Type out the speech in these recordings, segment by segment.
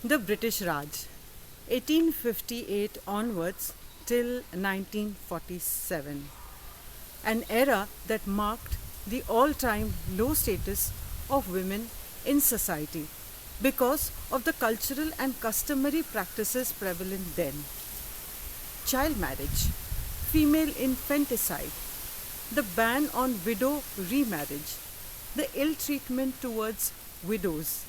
The British Raj, 1858 onwards till 1947, an era that marked the all time low status of women in society because of the cultural and customary practices prevalent then. Child marriage, female infanticide, the ban on widow remarriage, the ill treatment towards widows,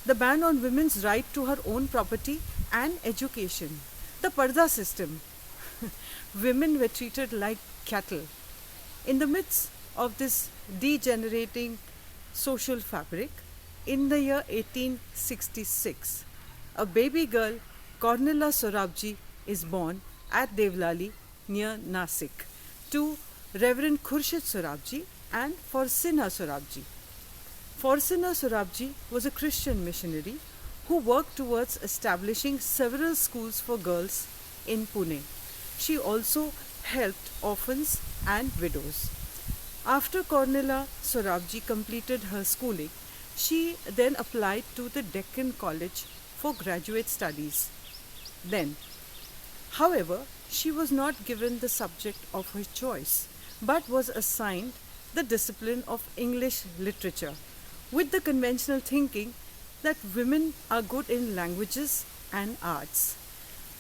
the ban on women's right to her own property and education, the Parda system. Women were treated like cattle. In the midst of this degenerating social fabric, in the year 1866, a baby girl, Cornella Sorabji, is born at Devlali near Nasik to Reverend Khurshid Sorabji and Forsina Sorabji. Forsina Sorabji was a Christian missionary who worked towards establishing several schools for girls in Pune. She also helped orphans and widows. After Cornella Sorabji completed her schooling, she then applied to the Deccan College for graduate studies. Then, however, she was not given the subject of her choice but was assigned the discipline of English literature with the conventional thinking that women are good in languages and arts.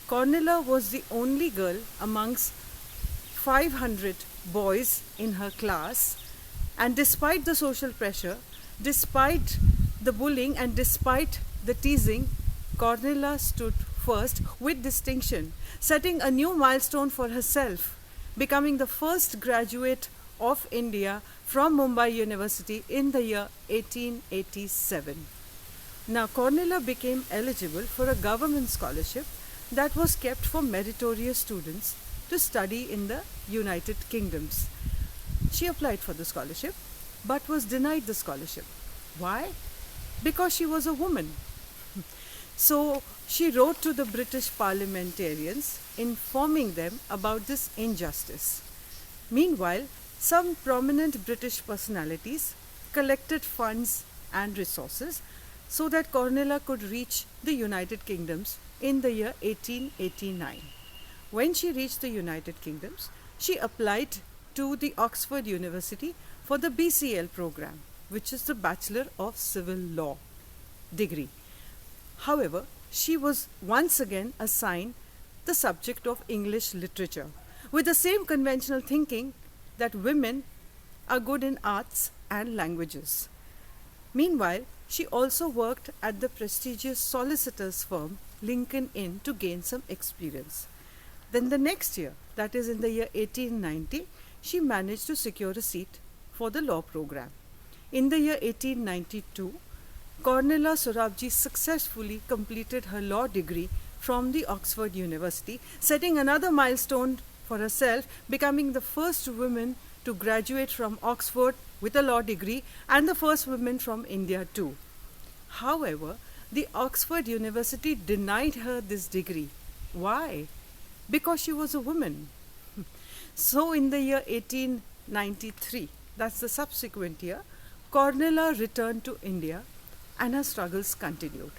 Cornella was the only girl amongst 500 boys in her class, and despite the social pressure, despite the bullying, and despite the teasing, Cornella stood first with distinction, setting a new milestone for herself, becoming the first graduate of India from Mumbai University in the year 1887. Now, Cornella became eligible for a government scholarship that was kept for meritorious students to study in the United Kingdoms. She applied for the scholarship but was denied the scholarship. Why? Because she was a woman. So she wrote to the British parliamentarians informing them about this injustice. Meanwhile, some prominent British personalities collected funds and resources so that Cornella could reach the United Kingdoms in the year 1889. When she reached the United Kingdoms, she applied to the Oxford University for the BCL program, which is the Bachelor of Civil Law degree. However, she was once again assigned the subject of English literature with the same conventional thinking that women are good in arts and languages. Meanwhile, she also worked at the prestigious solicitors firm Lincoln Inn to gain some experience. Then the next year, that is in the year 1890, she managed to secure a seat for the law program. In the year 1892, Cornella Sorabji successfully completed her law degree from the Oxford University, setting another milestone for herself, becoming the first woman to graduate from Oxford with a law degree and the first woman from India too. However, the Oxford University denied her this degree. Why? Because she was a woman. So in the year 1893, that's the subsequent year, Cornella returned to India and her struggles continued.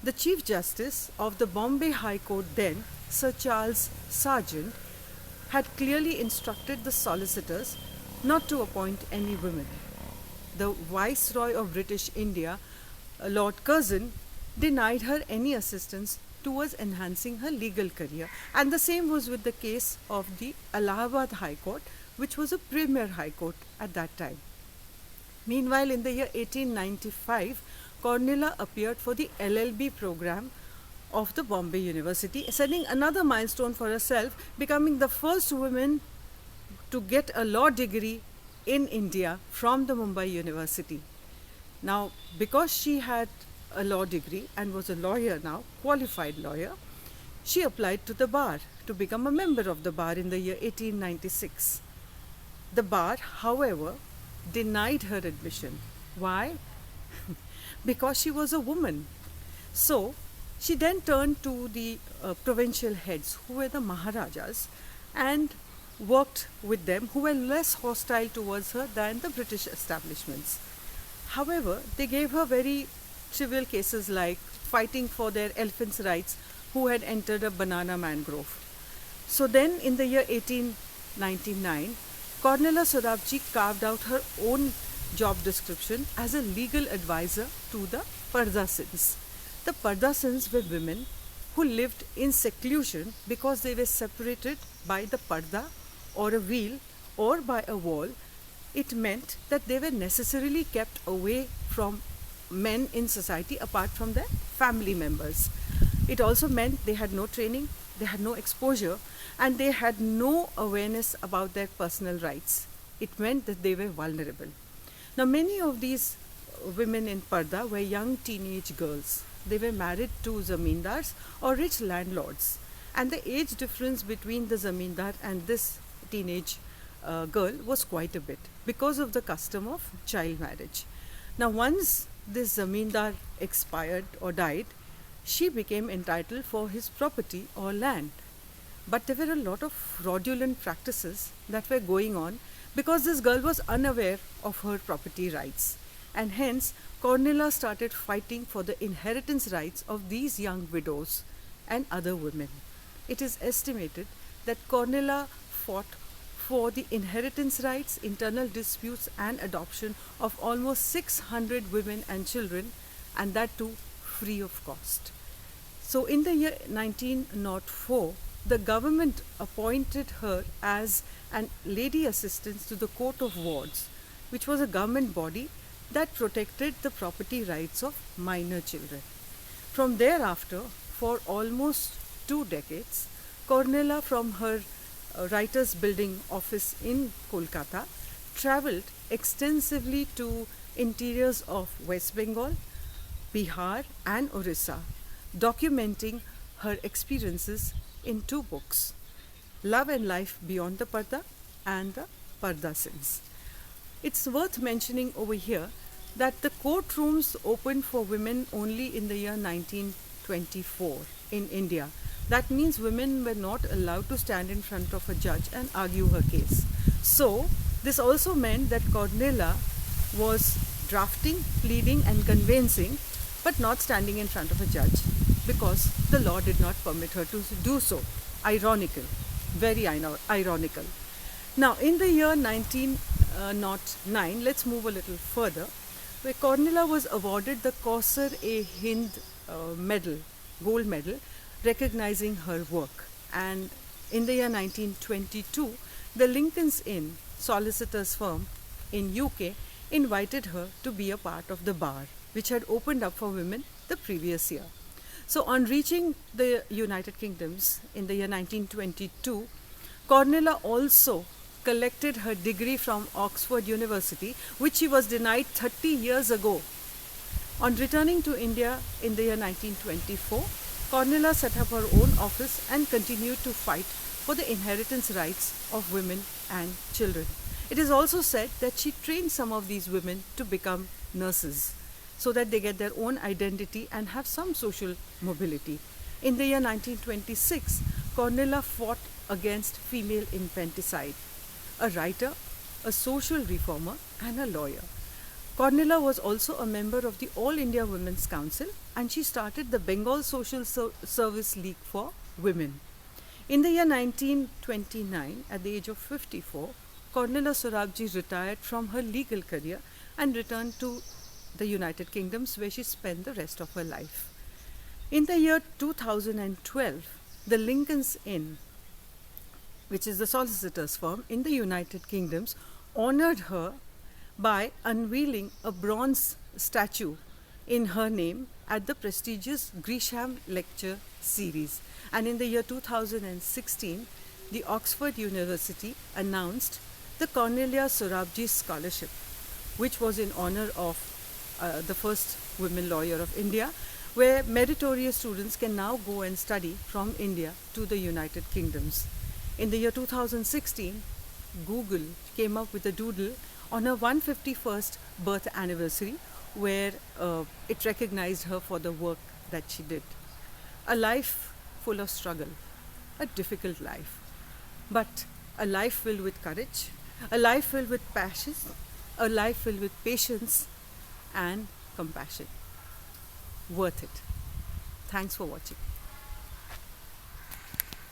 The Chief Justice of the Bombay High Court then, Sir Charles Sargent, had clearly instructed the solicitors not to appoint any women. The Viceroy of British India, Lord Curzon, denied her any assistance towards enhancing her legal career, and the same was with the case of the Allahabad High Court, which was a premier high court at that time. Meanwhile, in the year 1895, Cornella appeared for the LLB program of the Bombay University, setting another milestone for herself, becoming the first woman to get a law degree in India from the Mumbai University. Now, because she had a law degree and was a lawyer now, qualified lawyer, she applied to the bar to become a member of the bar in the year 1896. The bar, however, denied her admission. Why? Because she was a woman. So, she then turned to the provincial heads, who were the Maharajas, and worked with them, who were less hostile towards her than the British establishments. However, they gave her very trivial cases like fighting for their elephants' rights who had entered a banana mangrove. So then, in the year 1899, Cornelia Sorabji carved out her own job description as a legal advisor to the Pardasins. The Pardasins were women who lived in seclusion because they were separated by the parda or a veil or by a wall. It meant that they were necessarily kept away from men in society apart from their family members. It also meant they had no training, they had no exposure, and they had no awareness about their personal rights. It meant that they were vulnerable. Now, many of these women in Parda were young teenage girls. They were married to zamindars or rich landlords, and the age difference between the zamindar and this teenage girl was quite a bit because of the custom of child marriage. Now, once this zamindar expired or died, she became entitled for his property or land. But there were a lot of fraudulent practices that were going on because this girl was unaware of her property rights. And hence, Cornelia started fighting for the inheritance rights of these young widows and other women. It is estimated that Cornelia fought for the inheritance rights, internal disputes, and adoption of almost 600 women and children, and that too free of cost. So, in the year 1904, the government appointed her as an lady assistant to the Court of Wards, which was a government body that protected the property rights of minor children. From thereafter, for almost 2 decades, Cornelia, from her Writers' Building office in Kolkata, travelled extensively to interiors of West Bengal, Bihar, and Orissa, documenting her experiences in 2 books, Love and Life Beyond the Parda and the Pardasins. It's worth mentioning over here that the courtrooms opened for women only in the year 1924 in India. That means women were not allowed to stand in front of a judge and argue her case. So, this also meant that Cornelia was drafting, pleading, and convincing, but not standing in front of a judge because the law did not permit her to do so. Ironical, very ironical. Now, in the year 1909, let's move a little further, where Cornelia was awarded the Kausar-e-Hind medal, gold medal, recognizing her work. And in the year 1922, the Lincoln's Inn solicitors firm in UK invited her to be a part of the bar, which had opened up for women the previous year. So, on reaching the United Kingdoms in the year 1922, Cornelia also collected her degree from Oxford University, which she was denied 30 years ago. On returning to India in the year 1924, Cornelia set up her own office and continued to fight for the inheritance rights of women and children. It is also said that she trained some of these women to become nurses, so that they get their own identity and have some social mobility. In the year 1926, Cornelia fought against female infanticide, a writer, a social reformer, and a lawyer. Cornelia was also a member of the All India Women's Council, and she started the Bengal Social Service League for Women. In the year 1929, at the age of 54, Cornelia Sorabji retired from her legal career and returned to the United Kingdoms, where she spent the rest of her life. In the year 2012, the Lincoln's Inn, which is the solicitor's firm in the United Kingdoms, honored her by unveiling a bronze statue in her name at the prestigious Grisham Lecture Series. And in the year 2016, the Oxford University announced the Cornelia Sorabji Scholarship, which was in honor of the first women lawyer of India, where meritorious students can now go and study from India to the United Kingdoms. In the year 2016, Google came up with a doodle on her 151st birth anniversary, where it recognized her for the work that she did. A life full of struggle, a difficult life, but a life filled with courage, a life filled with passion, a life filled with patience and compassion. worth it. Thanks for watching.